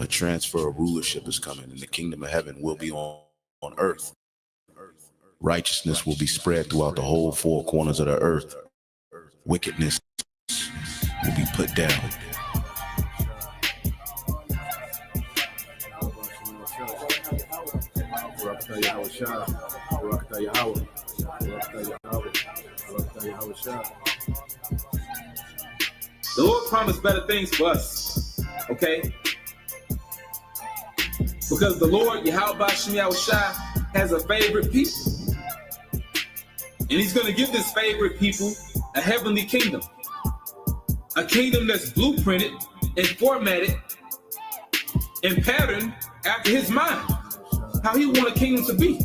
A transfer of rulership is coming, and the kingdom of heaven will be on earth. Righteousness will be spread throughout the whole four corners of the earth. Wickedness will be put down. The Lord promised better things for us, okay? Because the Lord, Yahweh Bashem Yahushua, has a favorite people. And he's going to give this favorite people a heavenly kingdom. A kingdom that's blueprinted and formatted and patterned after his mind. How he want a kingdom to be.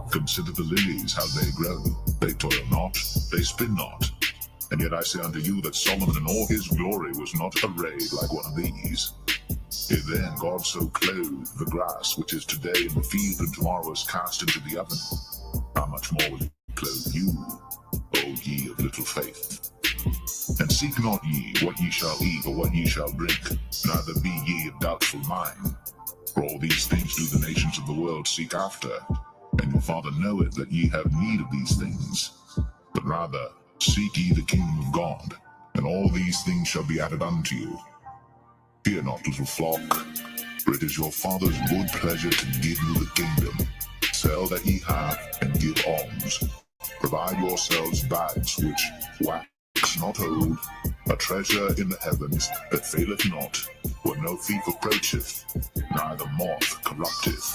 Consider the lilies, how they grow. They toil not, they spin not. And yet I say unto you that Solomon in all his glory was not arrayed like one of these. If then God so clothed the grass, which is today in the field and tomorrow is cast into the oven, how much more will he clothe you, O ye of little faith? And seek not ye what ye shall eat or what ye shall drink, neither be ye of doubtful mind. For all these things do the nations of the world seek after, and your Father knoweth that ye have need of these things. But rather seek ye the kingdom of God, and all these things shall be added unto you. Fear not, little flock, for it is your Father's good pleasure to give you the kingdom. Sell that ye have, and give alms. Provide yourselves bags which wax not old, a treasure in the heavens that faileth not, where no thief approacheth, neither moth corrupteth.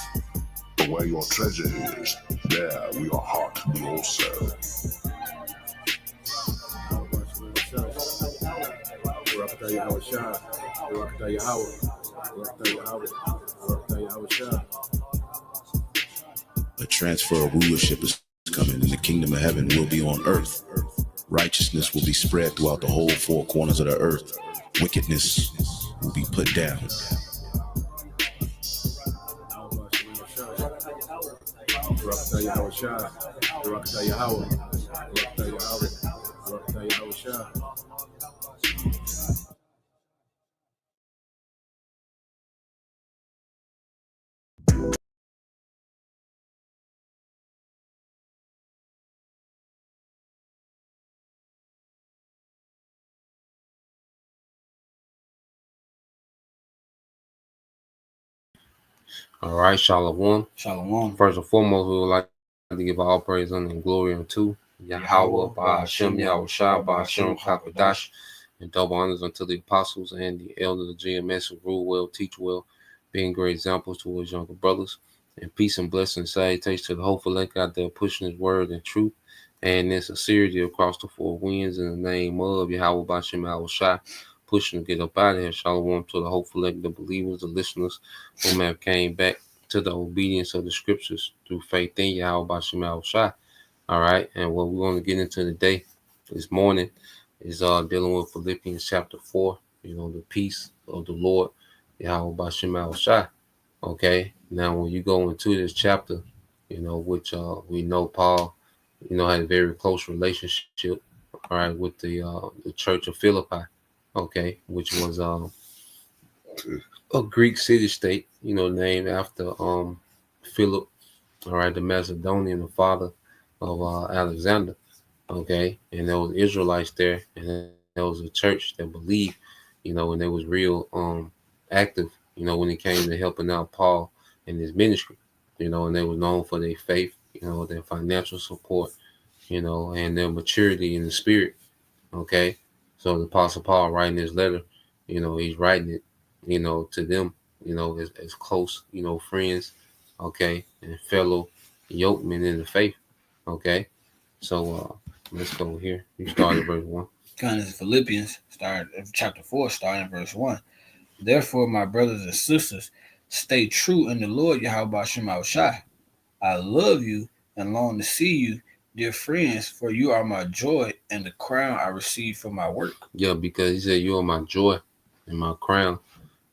For where your treasure is, there will your heart be also. A transfer of rulership is coming, and the kingdom of heaven will be on earth. Righteousness will be spread throughout the whole four corners of the earth. Wickedness will be put down. All right, Shalom. Shalom. First and foremost, we would like to give all praise and glory unto Yahweh, Ba'ashem, Yahushua, Ba'ashem, Kakadash, and double honors unto the apostles and the elders of GMS who rule well, teach well, being great examples to his younger brothers. And peace and blessing and salutation to the hopeful elect out there pushing his word and truth and in sincerity across the four winds in the name of Yahweh, Ba'ashem, Yahushua. Pushing to get up out of here. Shalom to the hopeful elect, the believers, the listeners who may have came back to the obedience of the scriptures through faith in Yahweh Ba'ashem Yahushua. All right, and what we're going to get into today, this morning, is dealing with Philippians chapter 4. You know, the peace of the Lord Yahweh Ba'ashem Yahushua. Okay, now when you go into this chapter, you know, which we know Paul, you know, had a very close relationship, all right, with the church of Philippi. Okay, which was a Greek city-state, you know, named after Philip, all right, the Macedonian, the father of Alexander. Okay, and there was Israelites there, and there was a church that believed, you know, and they was real active, you know, when it came to helping out Paul in his ministry, you know, and they were known for their faith, you know, their financial support, you know, and their maturity in the spirit. Okay. So the Apostle Paul writing this letter, you know, he's writing it, you know, to them, you know, as close, you know, friends, okay, and fellow yokemen in the faith, okay. So let's go here. You start at verse 1. Kind of Philippians, chapter 4, starting at verse 1. Therefore, my brothers and sisters, stay true in the Lord Yahweh Ba'ashem Yahushua. I love you and long to see you, dear friends, for you are my joy and the crown I receive from my work. Yeah, because he said you are my joy and my crown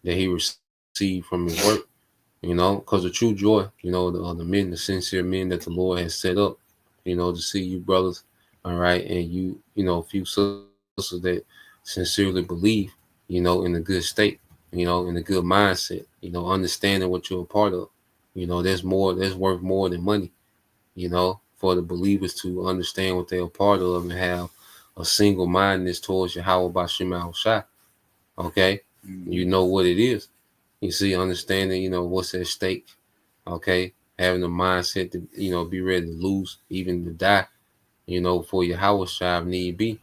that he received from his work, you know, because the true joy, you know, the men, the sincere men that the Lord has set up, you know, to see you brothers, all right, and you know, a few sisters that sincerely believe, in a good state, in a good mindset, understanding what you're a part of. There's worth more than money, for the believers to understand what they're a part of and have a single mindedness towards Yahweh Bashim Al Shai. Okay. You know what it is. You see, understanding, what's at stake. Okay. Having the mindset to, be ready to lose, even to die, for Yahweh Shai if need be,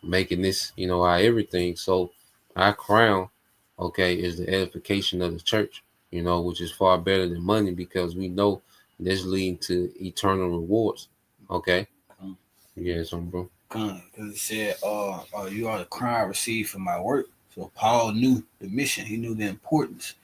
making this, our everything. So our crown, okay, is the edification of the church, which is far better than money because we know this leading to eternal rewards. Okay. Yes, bro. Because it said, you are the crown I received for my work. So Paul knew the mission. He knew the importance.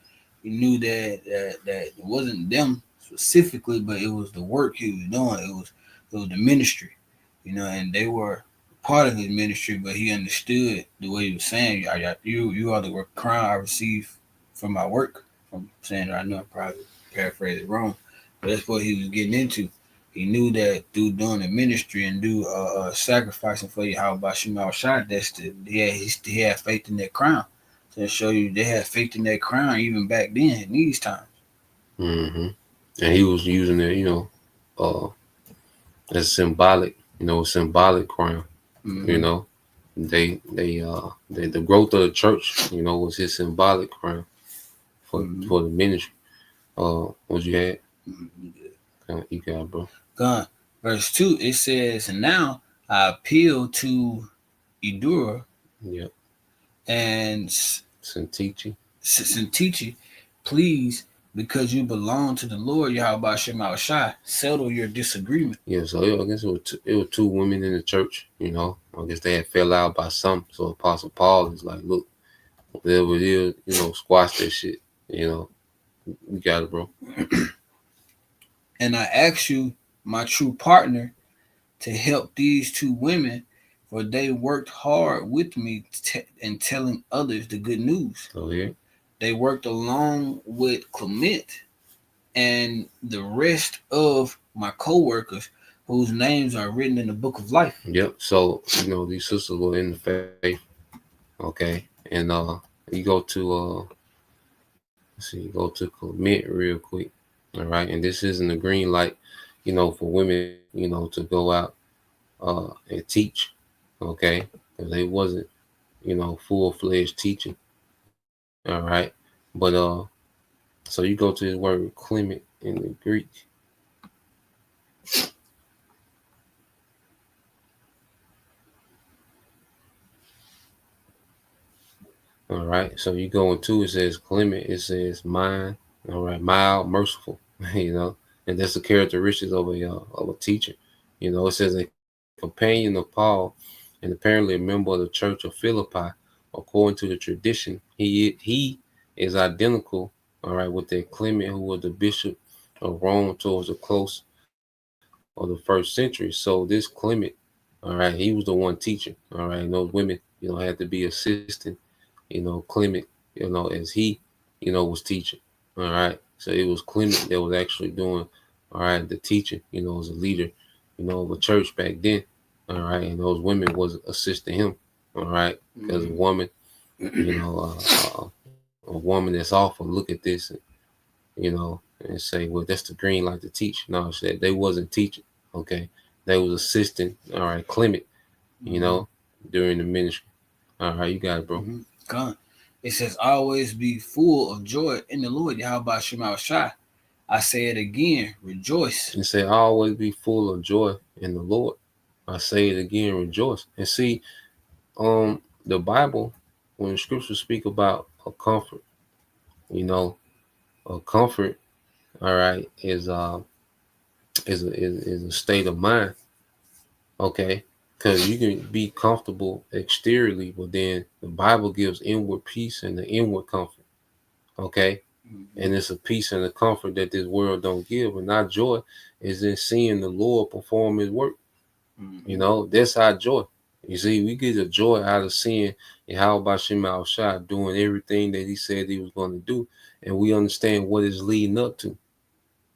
He knew that it wasn't them specifically, but it was the work he was doing. It was the ministry, and they were part of his ministry. But he understood the way he was saying, "You are the crown I received for my work." From saying, I know I probably paraphrased it wrong, but that's what he was getting into. He knew that through doing the ministry and do sacrificing for you, how about Shemal Shai, he had faith in that crown. To show you they had faith in that crown even back then in these times. Mm-hmm. And he was using it, as symbolic, symbolic crown. Mm-hmm. The growth of the church, was his symbolic crown for the ministry. What you had? You got it, bro. God. Verse 2, it says, "And now I appeal to Edura Yep. and Sintichi, please, because you belong to the Lord Yahweh Shemal Shai, settle your disagreement." Yeah, so I guess it was two women in the church, I guess they had fell out by some. So Apostle Paul is like, look, whatever it is, squash that shit. You got it, bro. "And I ask you, my true partner, to help these two women, for they worked hard with me in telling others the good news. So here. They worked along with Clement and the rest of my co-workers whose names are written in the book of life." Yep. So, these sisters were in the faith. Okay. And you go to go to Clement real quick. All right. And this isn't a green light, for women, to go out and teach. Okay. Because they wasn't, full-fledged teaching. All right. But so you go to this word Clement in the Greek. All right. So you go into it says Clement, it says mind, all right, mild, merciful, and that's the characteristics of a teacher. It says a companion of Paul and apparently a member of the church of Philippi, according to the tradition, he is identical, all right, with that Clement who was the bishop of Rome towards the close of the first century. So this Clement, all right, he was the one teaching, all right, and those women, had to be assisting, Clement, as he, was teaching, all right. So it was Clement that was actually doing, all right, the teaching, as a leader, of a church back then, all right, and those women was assisting him, all right, because a woman, a woman that's off will look at this, and say, well, that's the green light to teach. No, said they wasn't teaching, okay, they was assisting, all right, Clement, during the ministry. All right, you got it, bro. God. It says, "Always be full of joy in the Lord Yahweh Shemal Shai. I say it again, rejoice." And say, always be full of joy in the Lord. I say it again, rejoice. And see, the Bible, when the scriptures speak about a comfort, a comfort, all right, is a state of mind, okay? Because you can be comfortable exteriorly, but then the Bible gives inward peace and the inward comfort, okay? And it's a peace and a comfort that this world don't give. And our joy is in seeing the Lord perform his work. That's our joy. You see, we get the joy out of seeing Yahweh Shemal Shai doing everything that he said he was going to do. And we understand what it's leading up to.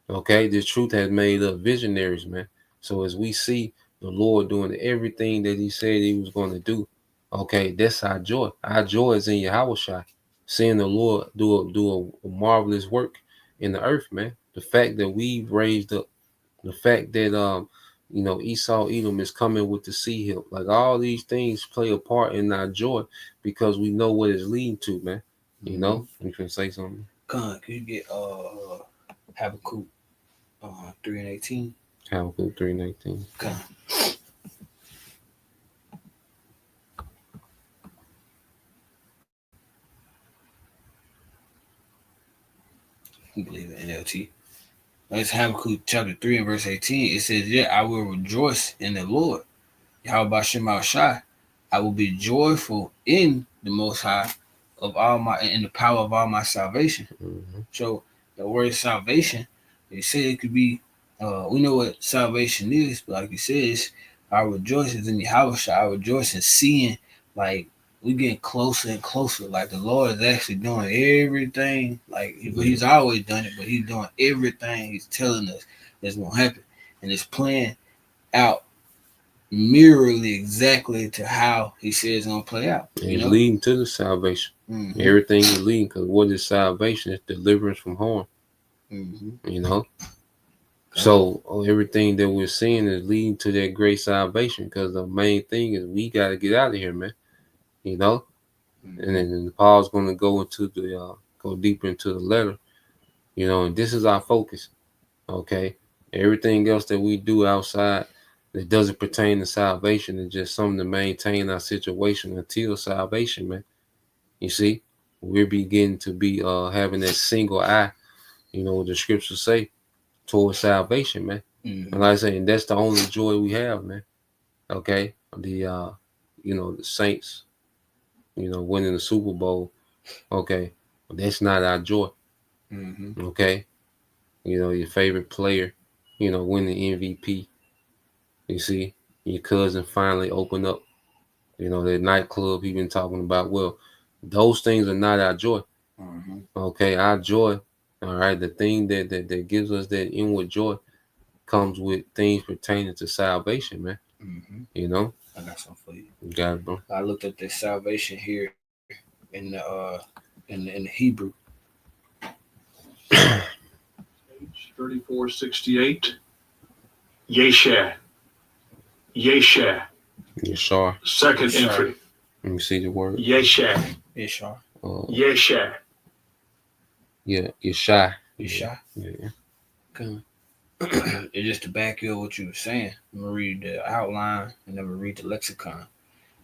Okay, the truth has made us visionaries, man. So as we see the Lord doing everything that he said he was going to do, Okay, that's our joy. Our joy is in Yahushua, seeing the Lord do a marvelous work in the earth, man. The fact that we've raised up, the fact that Esau Edom is coming with the sea hill, like all these things play a part in our joy because we know what it's leading to, man. You know, you can say something. Con, can you get Habakkuk 3:18? Habakkuk 3:19. Con. You believe in NLT. It's Habakkuk chapter 3 and verse 18. It says, "Yet I will rejoice in the Lord. Yahweh Shema Shai. I will be joyful in the Most High in the power of all my salvation." Mm-hmm. So the word salvation, they say it could be, we know what salvation is, but like you said, I rejoice in Yahweh Shai. I rejoice in seeing, like, we getting closer and closer. Like, the Lord is actually doing everything. Like, he's always done it, but he's doing everything he's telling us that's going to happen. And it's playing out mirrorly exactly to how he says it's going to play out. It's leading to the salvation. Mm-hmm. Everything is leading, because what is salvation? It's deliverance from harm. Mm-hmm. You know? So everything that we're seeing is leading to that great salvation, because the main thing is we got to get out of here, man. You know? Mm-hmm. And then Paul's going to go into go deeper into the letter, you know, and this is our focus. Okay? Everything else that we do outside that doesn't pertain to salvation is just something to maintain our situation until salvation, man. You see, we're beginning to be having that single eye, you know, what the scriptures say, towards salvation, man. Mm-hmm. And like I say, and that's the only joy we have, man. Okay, the Saints, winning the Super Bowl. Okay, that's not our joy. Mm-hmm. Okay, your favorite player, winning MVP. You see, your cousin finally opened up, that nightclub he been talking about. Well, those things are not our joy. Mm-hmm. Okay, our joy, all right, the thing that gives us that inward joy comes with things pertaining to salvation, man. Mm-hmm. I got something for you. You got it, bro. I looked up the salvation here in the Hebrew. Page 3468. Yeshua. Yeshua. Yeshua. Second entry. Let me see the word. Yeshua. Yeshua. Yeshua. Yeah, Yeshua. Yeshua. Yeah. Okay. It's just to back you up what you were saying. I'm gonna read the outline and then I'm gonna read the lexicon.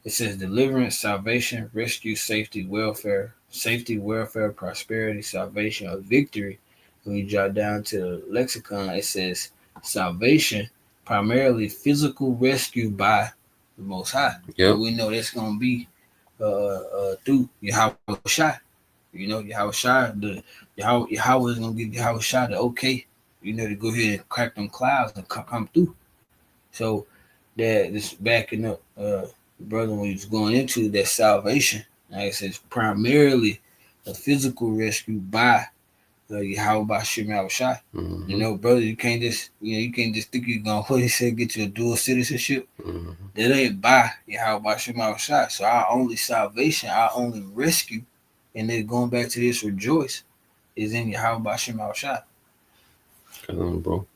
It says deliverance, salvation, rescue, safety, welfare, prosperity, salvation, or victory. When you drop down to the lexicon, it says salvation, primarily physical rescue by the Most High. Yep. And we know that's gonna be through Yahweh Shai. Yahweh Shai, Yahweh is gonna give Yahweh Shai the okay, to go ahead and crack them clouds and come through. So that this backing up brother when he was going into that salvation, like I said, primarily a physical rescue by Yahweh by Shem Shai. Mm-hmm. Brother, you can't just think you're gonna get you a dual citizenship. Mm-hmm. That ain't by Yahweh by Shem Shai. So our only salvation, our only rescue, and then going back to this rejoice, is in Yahweh by Shem Shai. Come on, bro.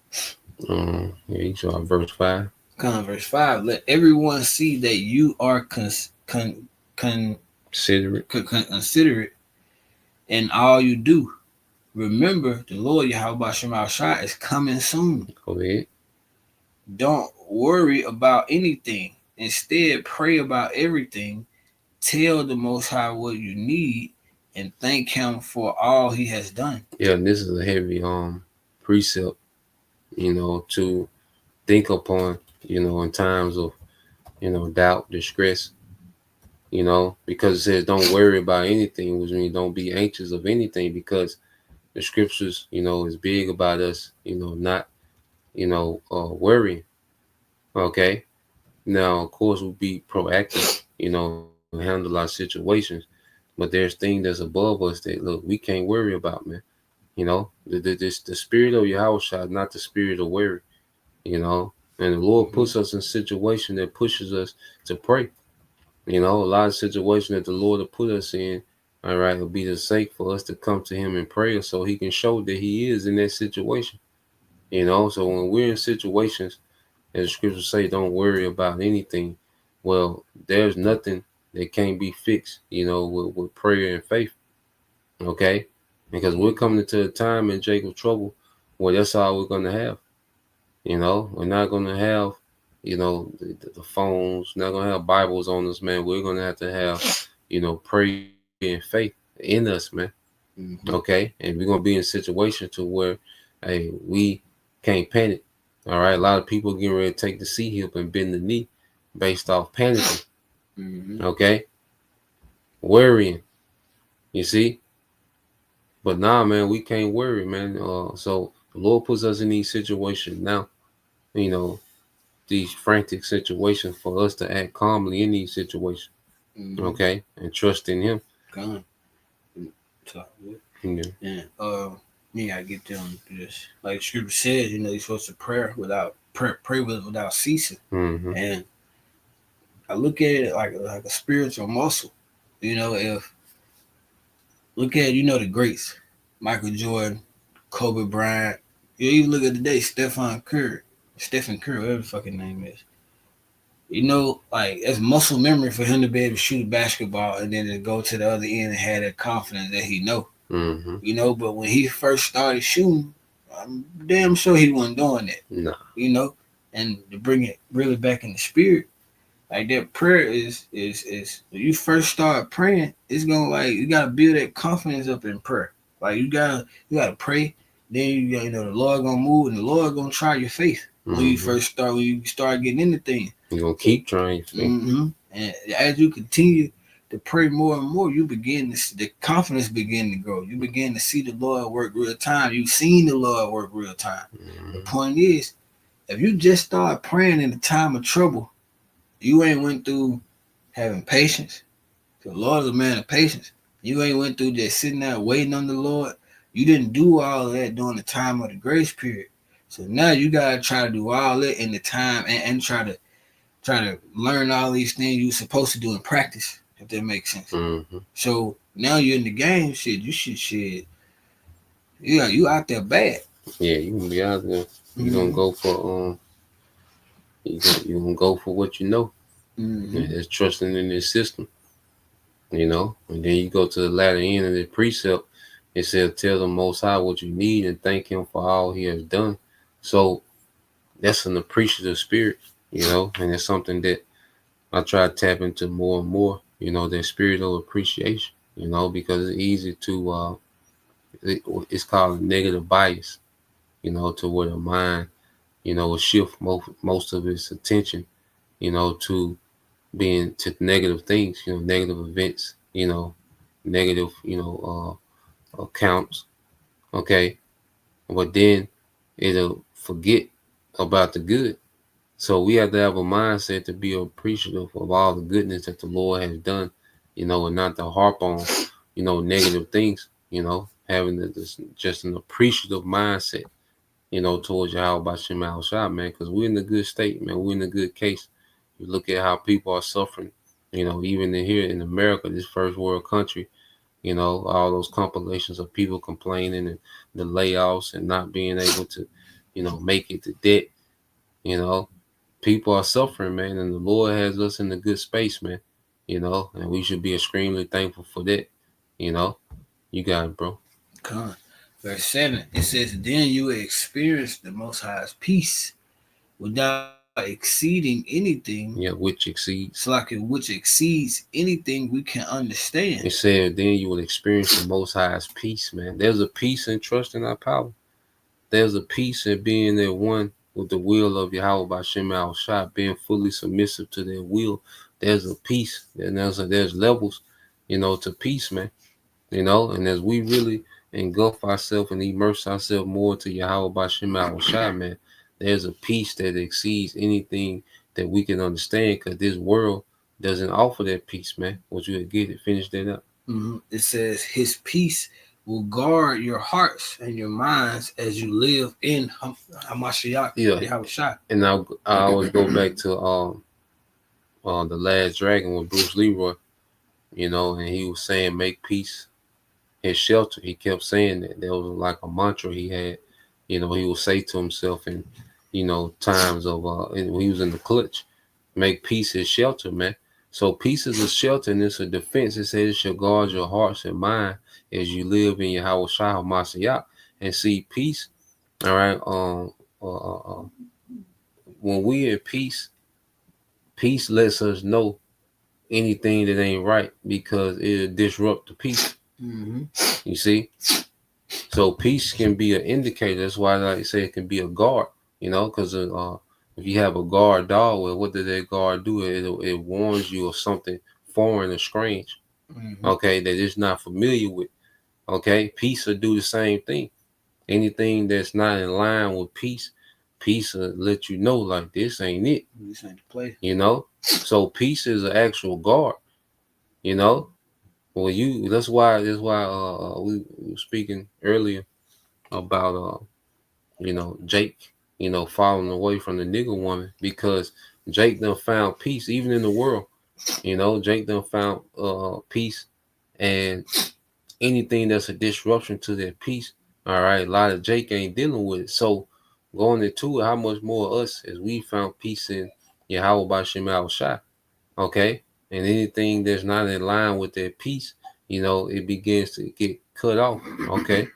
You saw verse 5. Verse 5. Let everyone see that you are considerate in all you do. Remember, the Lord Yahweh Shema Shai is coming soon. Go ahead. Don't worry about anything. Instead, pray about everything. Tell the Most High what you need and thank Him for all He has done. Yeah, and this is a heavy precept, to think upon, in times of, doubt, distress, because it says don't worry about anything, which means don't be anxious of anything, because the scriptures, is big about us, not, worrying. Okay. Now, of course, we'll be proactive, handle our situations, but there's things that's above us that, look, we can't worry about, man. The spirit of Yahweh is not the spirit of worry, and the Lord puts us in a situation that pushes us to pray. You know, a lot of situations that the Lord will put us in, all right, will be the sake for us to come to Him in prayer so He can show that He is in that situation. You know, so when we're in situations, as the scriptures say, don't worry about anything. Well, there's nothing that can't be fixed, you know, with prayer and faith. Okay? Because we're coming into a time in Jacob's trouble where that's all we're going to have. You know, we're not going to have, you know, the phones, not going to have Bibles on us, man. We're going to have, you know, prayer and faith in us, man. Mm-hmm. Okay? And we're going to be in a situation to where, hey, we can't panic. All right? A lot of people getting ready to take the C-hip and bend the knee based off panicking. Mm-hmm. Okay? Worrying. You see? But nah, man, we can't worry, man. So the Lord puts us in these situations now, you know, these frantic situations for us to act calmly in these situations. Mm-hmm. Okay? And trust in Him. Gone. So, Yeah. and me, I get them this. Like the scripture says, you know, you're supposed to pray without ceasing. Mm-hmm. And I look at it like a spiritual muscle. You know, if look at you know the greats, Michael Jordan, Kobe Bryant. You even look at today, Stephen Curry, whatever the fucking name is. You know, like it's muscle memory for him to be able to shoot a basketball and then to go to the other end and have that confidence that he know. Mm-hmm. You know, but when he first started shooting, I'm damn sure he wasn't doing that. No. You know, and to bring it really back in the spirit, like that prayer is when you first start praying, it's gonna like you gotta build that confidence up in prayer. Like you gotta pray, then you know the Lord gonna move and the Lord gonna try your faith when you start getting into things. You're gonna keep trying. Mm-hmm. And as you continue to pray more and more, you begin to the confidence begin to grow. You begin to see the Lord work real time. You've seen the Lord work real time. Mm-hmm. The point is, if you just start praying in the time of trouble, you ain't went through having patience. The Lord is a man of patience. You ain't went through just sitting there waiting on the Lord. You didn't do all of that during the time of the grace period. So now you gotta try to do all that in the time and try to learn all these things you're supposed to do in practice, if that makes sense. Mm-hmm. So now you're in the game, you out there bad. Yeah, you gonna be out there. You gonna go for you gonna go for what you know. Mm-hmm. And it's trusting in this system. You know, and then you go to the latter end of the precept. It says, "Tell the Most High what you need and thank Him for all He has done." So that's an appreciative spirit, you know, and it's something that I try to tap into more and more. You know, that spirit of appreciation. You know, because it's easy to it's called a negative bias. You know, to where the mind, you know, will shift most of its attention, you know, to being to negative things, you know, negative events, you know, negative, you know, accounts. Okay. But then it'll forget about the good. So we have to have a mindset to be appreciative of all the goodness that the Lord has done, you know, and not to harp on, you know, negative things, you know, having this, just an appreciative mindset, you know, towards Yahweh Shem Al Shah, man, because we're in a good state, man. We're in a good case. You look at how people are suffering, you know, even here in America, this first world country, you know, all those compilations of people complaining and the layoffs and not being able to, you know, make it to debt, you know. People are suffering, man, and the Lord has us in a good space, man, you know, and we should be extremely thankful for that, you know. You got it, bro. Come on. Verse 7, it says, "Then you will experience the Most High's peace without exceeding anything." Yeah, which exceeds. Which exceeds anything we can understand. It said, then you will experience the Most High's peace, man. There's a peace in trusting our power. There's a peace in being at one with the will of Yahweh by Shem Al Shah, being fully submissive to their will. There's a peace, and there's levels, you know, to peace, man. You know, and as we really engulf ourselves and immerse ourselves more to Yahweh by Shem Al Shah, man, there's a peace that exceeds anything that we can understand, because this world doesn't offer that peace, man. Once you get it, finish that up. Mm-hmm. It says, "His peace will guard your hearts and your minds as you live in Hamashiach." Yeah. Yahushua. And I always go back to The Last Dragon with Bruce Leroy, and he was saying make peace his shelter. He kept saying that. That was like a mantra he had. He would say to himself in, times of when he was in the clutch, make peace his shelter, man. So peace is a shelter and it's a defense. It says it shall guard your hearts and mind as you live in your house, Shah Masayah, and see peace. All right. When we in peace, peace lets us know anything that ain't right because it'll disrupt the peace. Mm-hmm. You see? So peace can be an indicator. That's why I like to say it can be a guard, because if you have a guard dog, well, what does that guard do? It warns you of something foreign or strange, okay, that it's not familiar with. Okay, peace will do the same thing. Anything that's not in line with peace will let you know like this ain't it. This ain't the place. So peace is an actual guard. Well, that's why we were speaking earlier about Jake, falling away from the nigga woman because Jake done found peace even in the world. Jake done found peace, and anything that's a disruption to that peace, all right, a lot of Jake ain't dealing with it. So going into it, how much more us as we found peace in Yahweh Bashem Al Shai, okay? And anything that's not in line with that peace, it begins to get cut off, okay?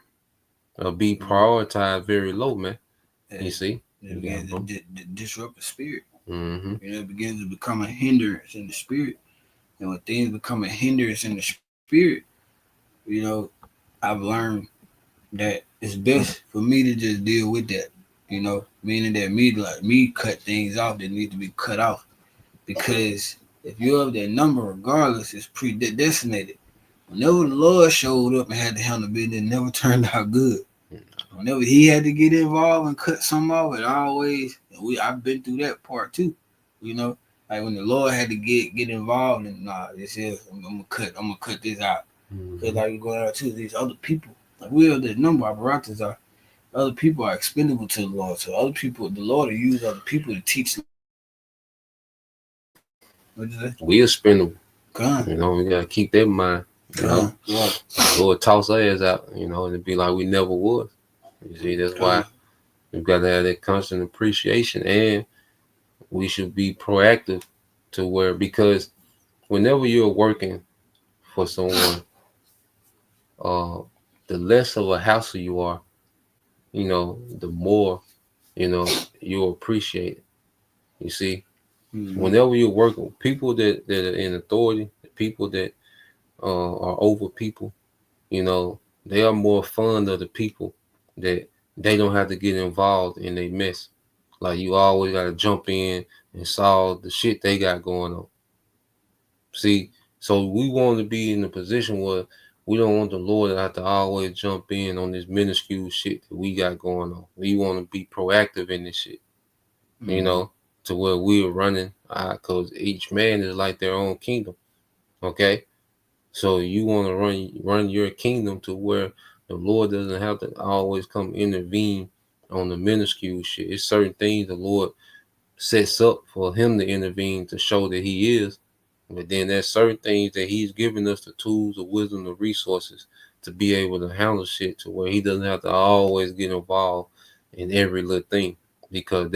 Be prioritized very low, man. You see? It begins to disrupt the spirit. Mm-hmm. It begins to become a hindrance in the spirit. And when things become a hindrance in the spirit, I've learned that it's best for me to just deal with that. Meaning that me cut things off that need to be cut off. Because if you have that number, regardless, it's predestinated. Whenever the Lord showed up and had to handle business, it never turned out good. Whenever he had to get involved and cut something off, it always, I've been through that part too. Like when the Lord had to get involved, and this is I'm gonna cut this out. Because like you're going out to these other people, like we have the number of operators are. Other people are expendable to the Lord. So other people, the Lord will use other people to teach. What you say? We expendable. God. We gotta keep that in mind. Lord toss our ass out, and it'd be like we never was. You see, that's why we've got to have that constant appreciation, and we should be proactive to where, because whenever you're working for someone, the less of a hassle you are, the more, you'll appreciate it. You see, whenever you're working with people that are in authority, people that are over people, they are more fond of the people that they don't have to get involved in a mess. Like you always got to jump in and solve the shit they got going on. See, so we want to be in a position where we don't want the Lord to have to always jump in on this minuscule shit that we got going on. We want to be proactive in this shit, to where we're running, because each man is like their own kingdom. Okay. So you want to run your kingdom to where the Lord doesn't have to always come intervene on the minuscule shit. It's certain things the Lord sets up for him to intervene to show that he is. But then there's certain things that he's given us the tools, the wisdom, the resources to be able to handle shit to where he doesn't have to always get involved in every little thing. Because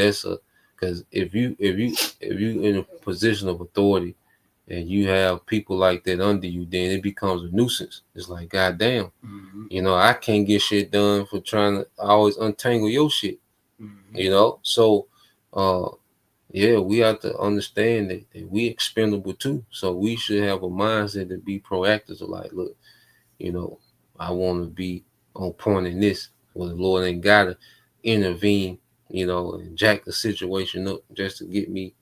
if you in a position of authority and you have people like that under you, then it becomes a nuisance. It's like, goddamn, I can't get shit done for trying to always untangle your shit, So, we have to understand that we expendable too. So we should have a mindset to be proactive. To like, look, I want to be on point in this. Well, the Lord ain't gotta intervene, and jack the situation up just to get me,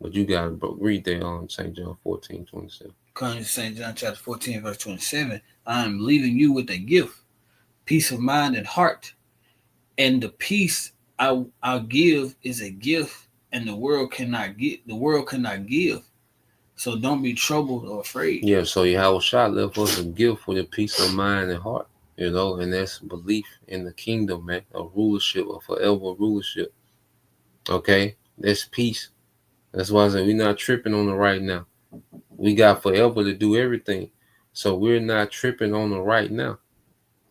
But you got to read that on St. John 14:27. According to St. John chapter 14, verse 27, I am leaving you with a gift, peace of mind and heart. And the peace I'll give is a gift, and the world cannot give. So don't be troubled or afraid. Yeah, so Yahweh Shai left us a gift for the peace of mind and heart, and that's belief in the kingdom, man, a rulership, a forever rulership. Okay, that's peace. That's why I said we're not tripping on the right now. We got forever to do everything. So we're not tripping on the right now.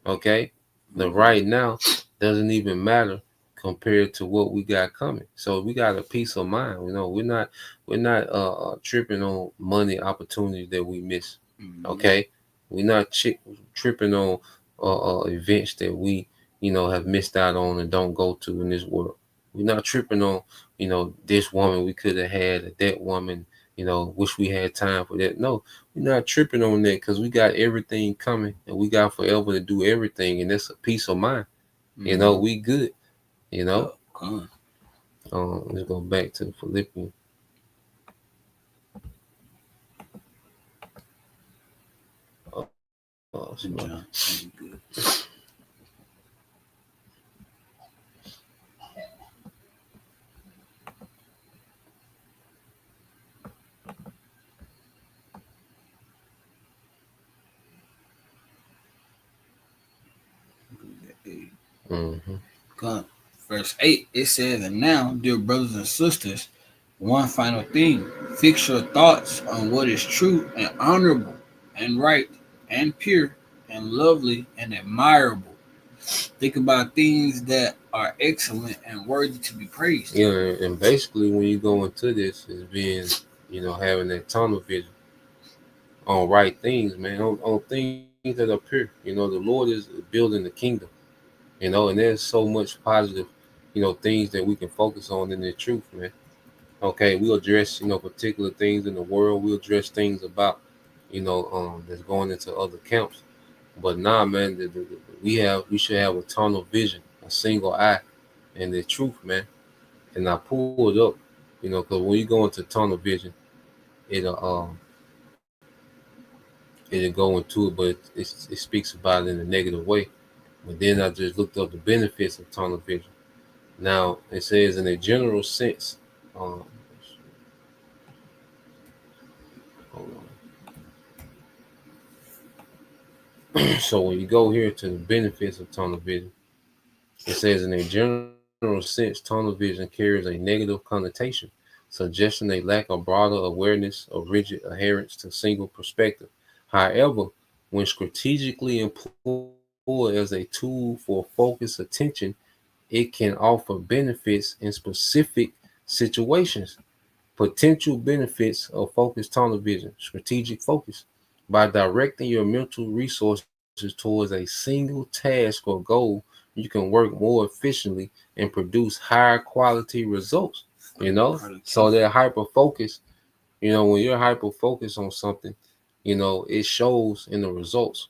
Okay? The right now doesn't even matter compared to what we got coming. So we got a peace of mind. You know, we're not tripping on money opportunities that we miss. Okay? We're not tripping on events that we, have missed out on and don't go to in this world. We're not tripping on, this woman we could have had or that woman, wish we had time for that. No, we're not tripping on that because we got everything coming and we got forever to do everything, and that's a peace of mind. We good. Come Let's go back to Philippians. on, John. You good. Mm-hmm. Come. Verse 8, it says, and now, dear brothers and sisters, one final thing. Fix your thoughts on what is true and honorable and right and pure and lovely and admirable. Think about things that are excellent and worthy to be praised. Yeah, and basically when you go into this is being, having that tunnel vision on right things, man, on things that are pure. The Lord is building the kingdom, and there's so much positive, things that we can focus on in the truth, man. Okay, we'll address, particular things in the world. We'll address things about, that's going into other camps. But nah, man, we should have a tunnel vision, a single eye, and the truth, man. And I pulled up, because when you go into tunnel vision, it'll it'll go into it, but it speaks about it in a negative way. But then I just looked up the benefits of tunnel vision. Now it says in a general sense, um, hold on. So when you go here to the benefits of tunnel vision, it says in a general sense, tunnel vision carries a negative connotation, suggesting a lack of broader awareness or rigid adherence to single perspective. However, when strategically employed as a tool for focused attention, it can offer benefits in specific situations. Potential benefits of focused tunnel vision, strategic focus. By directing your mental resources towards a single task or goal, you can work more efficiently and produce higher quality results. So that hyper focus, when you're hyper focused on something, it shows in the results.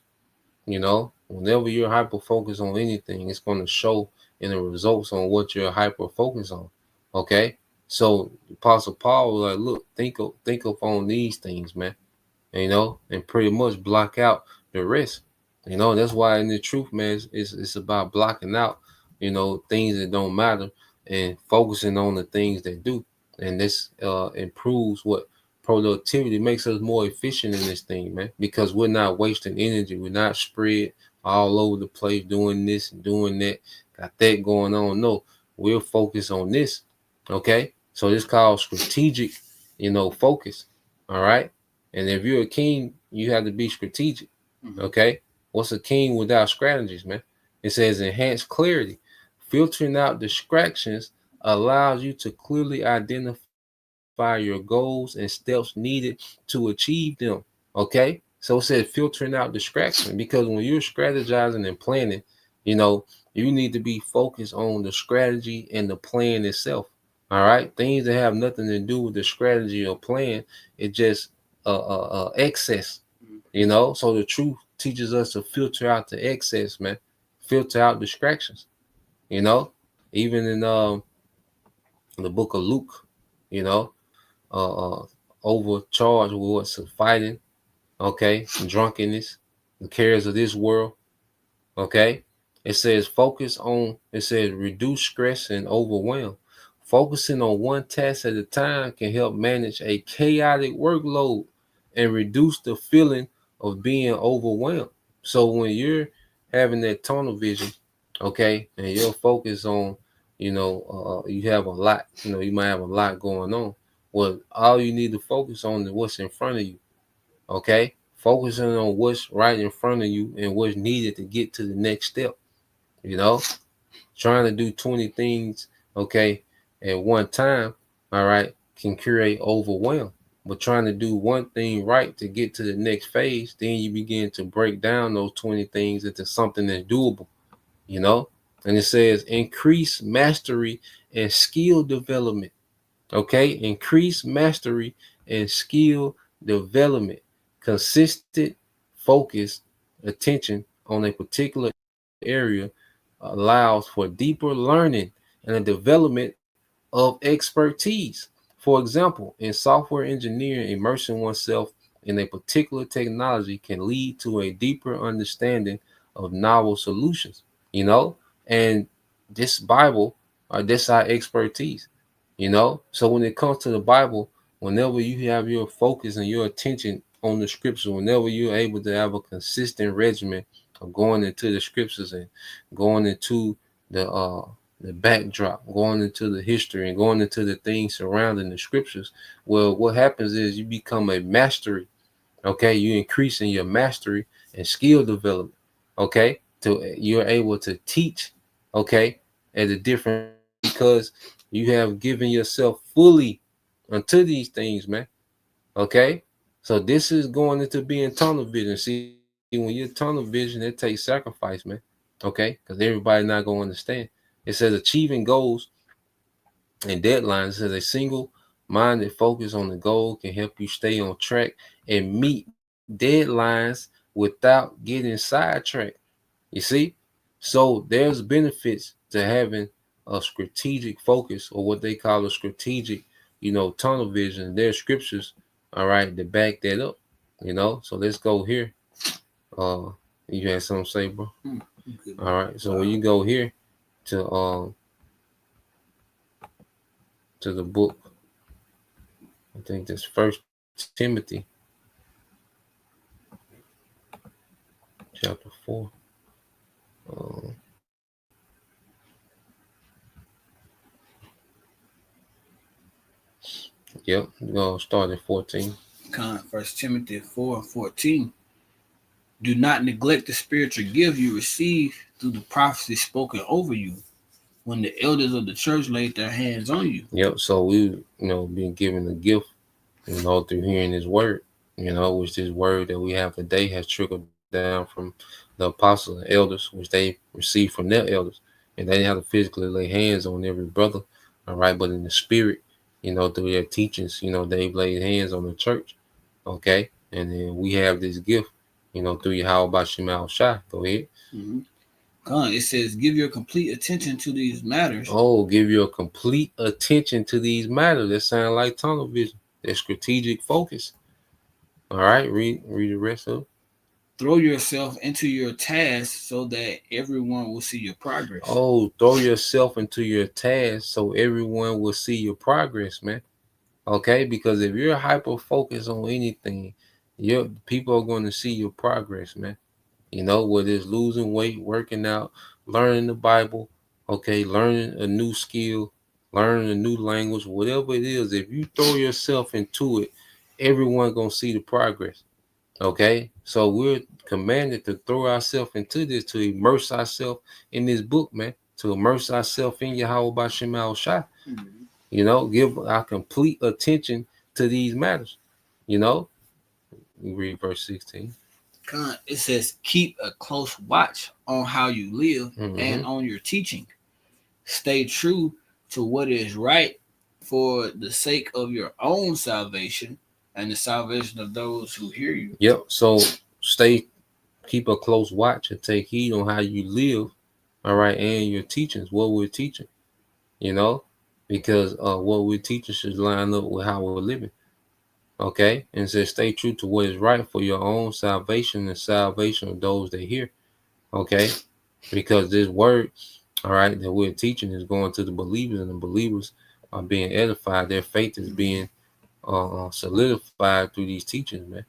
Whenever you're hyper focused on anything, it's going to show in the results on what you're hyper focused on. Okay, so Apostle Paul was like, look, think of on these things, man. And pretty much block out the rest. That's why in the truth, man, it's about blocking out, things that don't matter and focusing on the things that do. And this improves what productivity, makes us more efficient in this thing, man, because we're not wasting energy. We're not spread all over the place doing this and doing that, got that going on. No, we're focused on this. Okay. So this called strategic, focus. All right. And if you're a king, you have to be strategic. Okay. What's a king without strategies, man? It says enhanced clarity. Filtering out distractions allows you to clearly identify your goals and steps needed to achieve them. Okay. So it says filtering out distraction, because when you're strategizing and planning, you need to be focused on the strategy and the plan itself. All right. Things that have nothing to do with the strategy or plan, it just excess, So the truth teaches us to filter out the excess, man. Filter out distractions, you know. Even in the book of Luke, you know, overcharged with what's fighting, okay, drunkenness, the cares of this world, okay. It says reduce stress and overwhelm. Focusing on one task at a time can help manage a chaotic workload and reduce the feeling of being overwhelmed. So when you're having that tunnel vision, okay, and you're focused on, you have a lot, you might have a lot going on. Well, all you need to focus on is what's in front of you. Okay, focusing on what's right in front of you and what's needed to get to the next step. You know, trying to do 20 things, okay, at one time, all right, can create overwhelm. But trying to do one thing right to get to the next phase, then you begin to break down those 20 things into something that's doable, you know? And it says increase mastery and skill development. Okay, increase mastery and skill development. Consistent focus, attention on a particular area allows for deeper learning and a development of expertise. For example, in software engineering, immersing oneself in a particular technology can lead to a deeper understanding of novel solutions, you know, and this Bible, this our expertise, you know. So when it comes to the Bible, whenever you have your focus and your attention on the scripture, whenever you're able to have a consistent regimen of going into the scriptures and going into the backdrop, going into the history and going into the things surrounding the scriptures, well, what happens is you become a mastery. Okay, you increase in your mastery and skill development. Okay, to you're able to teach. Okay, at a different because you have given yourself fully unto these things, man. Okay, so this is going into being tunnel vision. See, when you're tunnel vision, it takes sacrifice, man. Okay, because everybody not gonna understand. It says achieving goals and deadlines. It says a single minded focus on the goal can help you stay on track and meet deadlines without getting sidetracked. You see? So there's benefits to having a strategic focus or what they call a strategic, tunnel vision. There's scriptures, all right, to back that up. So let's go here. Uh you had something to say, bro? All right. So when you go here to the book, I think that's First Timothy chapter 4. Um, yep, we're gonna start at 14. First Timothy 4:14. Do not neglect the spiritual gift you received through the prophecy spoken over you when the elders of the church laid their hands on you. Yep. So we, been given a gift, through hearing His word. Which this word that we have today has trickled down from the apostles and elders, which they received from their elders, and they didn't have to physically lay hands on every brother, all right, but in the spirit, through their teachings, they've laid hands on the church, okay, and then we have this gift, through Yahweh Shema Shai. Go ahead. Mm-hmm. It says, give your complete attention to these matters. Oh, give your complete attention to these matters. That sounds like tunnel vision. That strategic focus. All right, read the rest of it. Throw yourself into your task so that everyone will see your progress. Oh, throw yourself into your task so everyone will see your progress, man. Okay, because if you're hyper focused on anything, your people are going to see your progress, man. Whether it's losing weight, working out, learning the Bible, okay, learning a new skill, learning a new language, whatever it is, if you throw yourself into it, everyone gonna see the progress. Okay, so we're commanded to throw ourselves into this, to immerse ourselves in this book, man, to immerse ourselves in Yahweh Bashem Al Shai. Give our complete attention to these matters. You read verse 16. It says, keep a close watch on how you live and on your teaching. Stay true to what is right for the sake of your own salvation and the salvation of those who hear you. Yep. So keep a close watch and take heed on how you live, all right, and your teachings, what we're teaching, because what we're teaching should line up with how we're living. Okay, and says stay true to what is right for your own salvation and salvation of those that hear. Okay, because this word, all right, that we're teaching is going to the believers, and the believers are being edified. Their faith is being solidified through these teachings, man.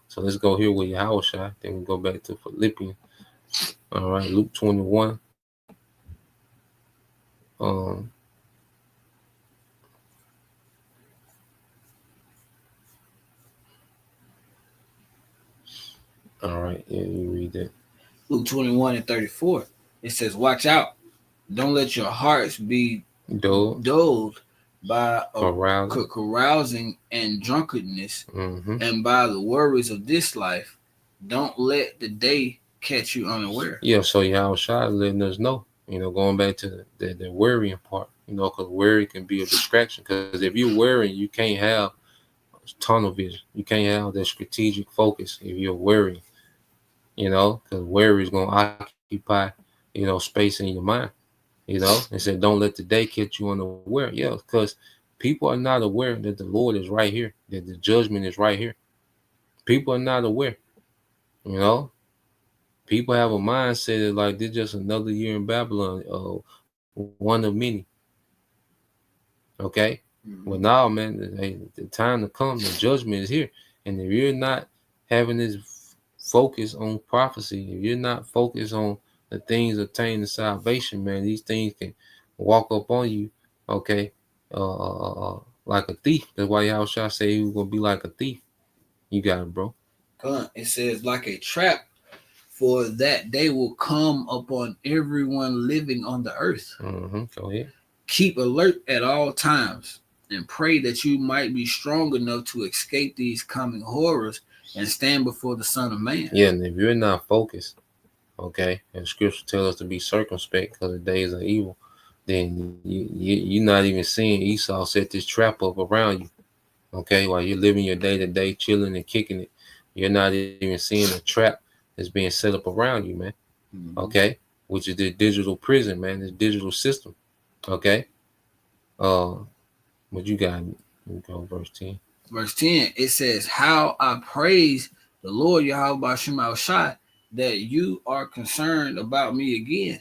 So let's go here with Yahweh Shai. Then we go back to Philippians. All right, Luke 21. Um, All right. Yeah, you read that. Luke 21:34. It says, "Watch out! Don't let your hearts be Dog. dulled by Carousing. carousing and drunkenness, Mm-hmm. and by the worries of this life. Don't let the day catch you unaware." Yeah, so Yahushua is letting us know, going back to the worrying part, because worry can be a distraction. Because if you're worrying, you can't have tunnel vision. You can't have that strategic focus if you're worrying, because worry is going to occupy, space in your mind, and said, don't let the day catch you unaware. Yeah, because people are not aware that the Lord is right here, that the judgment is right here. People are not aware, you know. People have a mindset that like this just another year in Babylon, one of many. Okay, but now, man, the time to come, the judgment is here, and if you're not having this focus on prophecy, if you're not focused on the things attaining salvation, man, these things can walk up on you. Okay, like a thief. That's why y'all shall say he was gonna be like a thief. You got it, bro. It says, like a trap, for that day will come upon everyone living on the earth. Go ahead. Keep alert at all times and pray that you might be strong enough to escape these coming horrors and stand before the Son of Man. Yeah, and if you're not focused, okay, and Scripture tells us to be circumspect because the days are evil, then you're not even seeing Esau set this trap up around you. Okay, while you're living your day to day, chilling and kicking it, you're not even seeing a trap that's being set up around you, man. Okay, which is the digital prison, man, this digital system. Okay, what you got? You go verse 10. Verse 10, it says, "How I praise the Lord Yahweh Shema Shai that you are concerned about me again.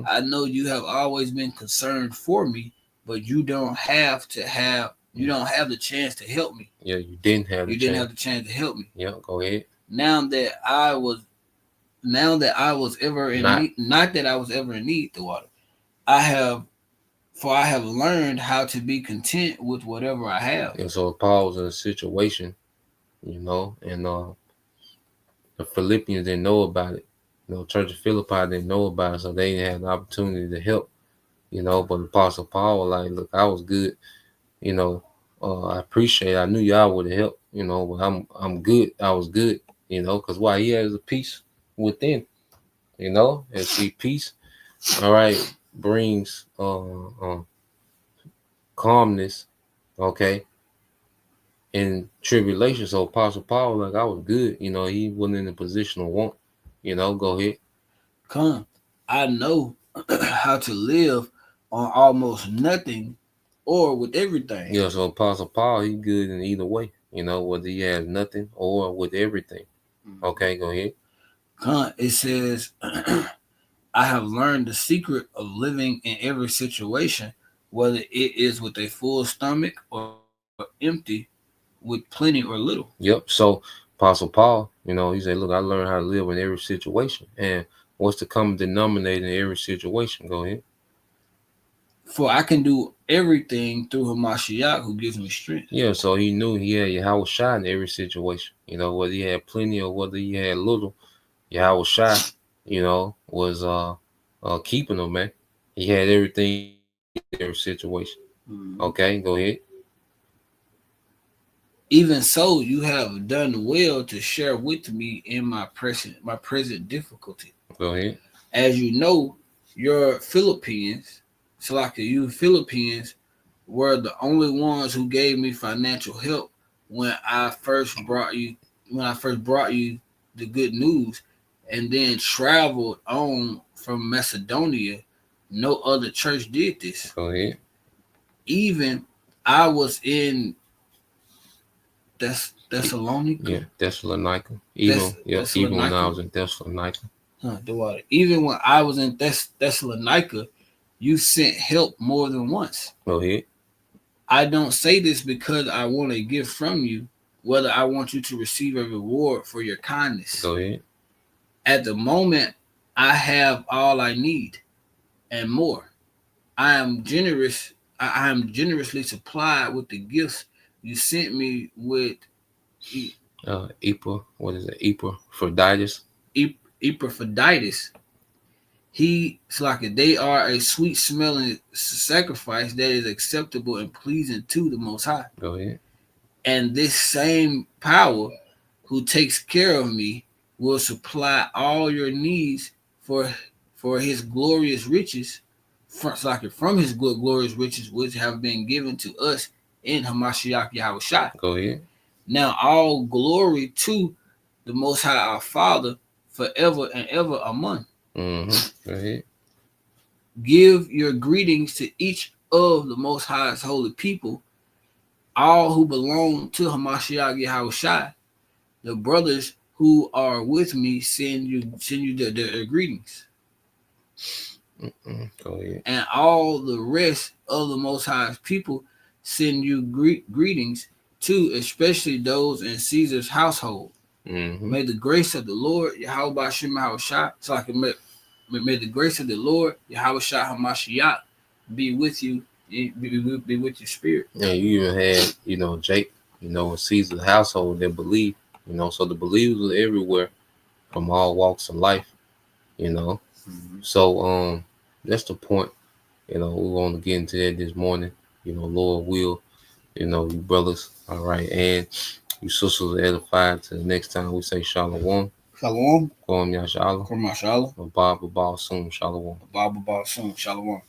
I know you have always been concerned for me, but you don't have the chance to help me. Yeah, you didn't have the chance. have the chance to help me. Yeah, go ahead. Now that I was ever in need, not that I was ever in need, the water. I have learned how to be content with whatever I have." And so Paul was in a situation, and the Philippians didn't know about it. Church of Philippi didn't know about it, so they didn't have the opportunity to help. But Apostle Paul was like, look, I was good. I appreciate it. I knew y'all would have helped, but I'm good. I was good, because why? He has a peace within, and see peace, all right, brings calmness, okay, in tribulation. So Apostle Paul, like, I was good, he wasn't in a position of want, go ahead. I know how to live on almost nothing or with everything. Yeah, so Apostle Paul, he good in either way, whether he has nothing or with everything. Okay, go ahead. It says, "I have learned the secret of living in every situation, whether it is with a full stomach or empty, with plenty or little." Yep. So Apostle Paul, he said, look, I learned how to live in every situation. And what's the common denominator in every situation? Go ahead. "For I can do everything through Hamashiach who gives me strength." Yeah, so he knew he had Yahushua in every situation. Whether he had plenty or whether he had little, Yahushua, was keeping him, man. He had everything in every situation. Okay, go ahead. "Even so, you have done well to share with me in my present difficulty. Go ahead. As you know, your Philippians, you Philippians were the only ones who gave me financial help when I first brought you the good news, and then traveled on from Macedonia. No other church did this. Go ahead. Even I was in Thessalonica. Yeah, Thessalonica. Even when I was in Thessalonica. Even when I was in Thessalonica, you sent help more than once. Go ahead. I don't say this because I want a gift from you, whether I want you to receive a reward for your kindness. Go ahead. At the moment, I have all I need and more. I am generous. I am generously supplied with the gifts you sent me with What is it? Epaphroditus. Epaphroditus. He's like they are a sweet smelling sacrifice that is acceptable and pleasing to the Most High. Go ahead. And this same power who takes care of me will supply all your needs for his glorious riches, from his glorious riches which have been given to us in Hamashiach Yahushua. Go ahead. Now all glory to the Most High our Father forever and ever. Amen. Mm-hmm. Go ahead. Give your greetings to each of the Most High's holy people, all who belong to Hamashiach Yahushua. The brothers who are with me send you their greetings. Go ahead. And all the rest of the Most High's people send you greetings too, especially those in Caesar's household. Mm-hmm. May the grace of the Lord Yahweh Shem Yahushua, so I can may the grace of the Lord Yahweh Hamashiach be with you, be with your spirit. And you even had, Jake, in Caesar's household that believed, so the believers were everywhere from all walks of life, Mm-hmm. So that's the point. We want to get into that this morning. Lord will, you brothers, all right, and you sisters are edified. Till the next time we say Shalom. Shalom. Kwam Yashala. Kwam Yashala. Bob soon. Shalom. Bob soon. Shalom.